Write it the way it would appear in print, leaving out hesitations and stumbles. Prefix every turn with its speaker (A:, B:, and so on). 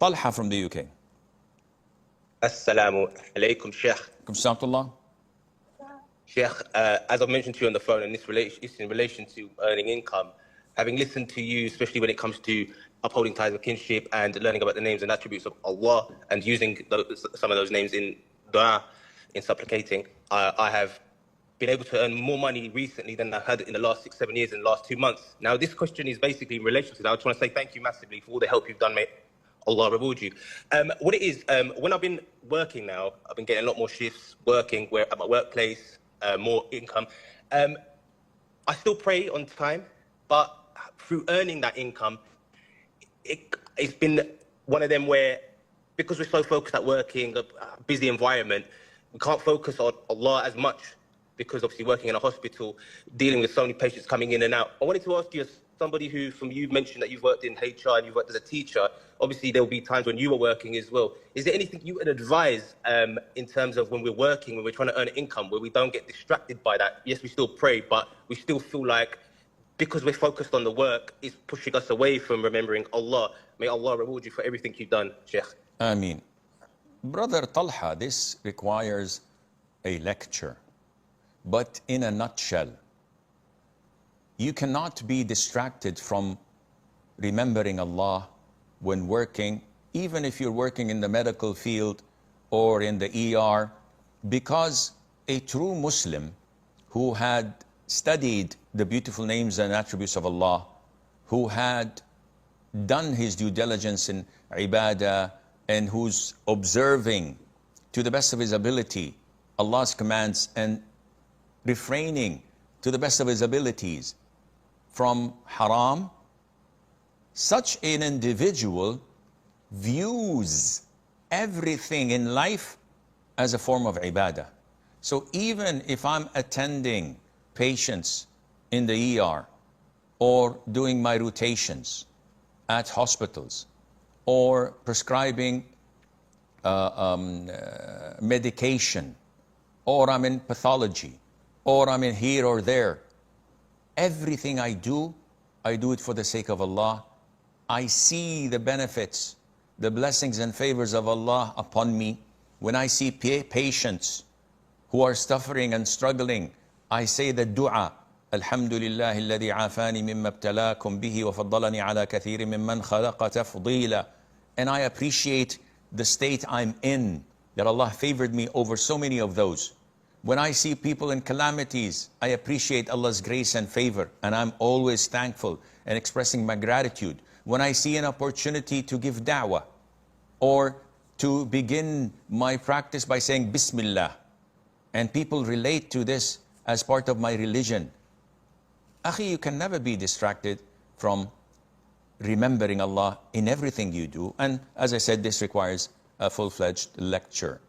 A: Talha from the UK.
B: Assalamu alaikum, Sheikh.
A: Alhamdulillah.
B: Sheikh, as I've mentioned to you on the phone, and this is in relation to earning income, having listened to you, especially when it comes to upholding ties of kinship and learning about the names and attributes of Allah and using some of those names in dua, in supplicating, I have been able to earn more money recently than I had in the last 6-7 years in the last 2 months. Now, this question is basically in relation to that. I just want to say thank you massively for all the help you've done, mate. Allah reward you. What it is, when I've been working now, I've been getting a lot more shifts, working at my workplace, more income. I still pray on time, but through earning that income, it's been one of them where, because we're so focused at working, a busy environment, we can't focus on Allah as much, because obviously working in a hospital, dealing with so many patients coming in and out. I wanted to ask you, as somebody who, from you mentioned that you've worked in HR and you've worked as a teacher, obviously there will be times when you were working as well. Is there anything you would advise in terms of when we're working, when we're trying to earn income, where we don't get distracted by that? Yes, we still pray, but we still feel like because we're focused on the work, it's pushing us away from remembering Allah. May Allah reward you for everything you've done, Sheikh.
A: Ameen. Brother Talha, this requires a lecture. But in a nutshell, you cannot be distracted from remembering Allah when working, even if you're working in the medical field or in the ER, because a true Muslim who had studied the beautiful names and attributes of Allah, who had done his due diligence in ibadah, and who's observing to the best of his ability Allah's commands and refraining to the best of his abilities from haram, such an individual views everything in life as a form of ibadah. So even if I'm attending patients in the ER or doing my rotations at hospitals or prescribing medication, or I'm in pathology, or I'm in here or there, everything I do it for the sake of Allah. I see the benefits, the blessings and favors of Allah upon me. When I see patients who are suffering and struggling, I say the dua, Alhamdulillah alladhi afani mimma ibtalakum bihi wa faddalani ala kathirin mimman khalaqa tafdila. And I appreciate the state I'm in, that Allah favored me over so many of those. When I see people in calamities, I appreciate Allah's grace and favor, and I'm always thankful and expressing my gratitude. When I see an opportunity to give da'wah, or to begin my practice by saying Bismillah, and people relate to this as part of my religion, Akhi, you can never be distracted from remembering Allah in everything you do. And as I said, this requires a full-fledged lecture.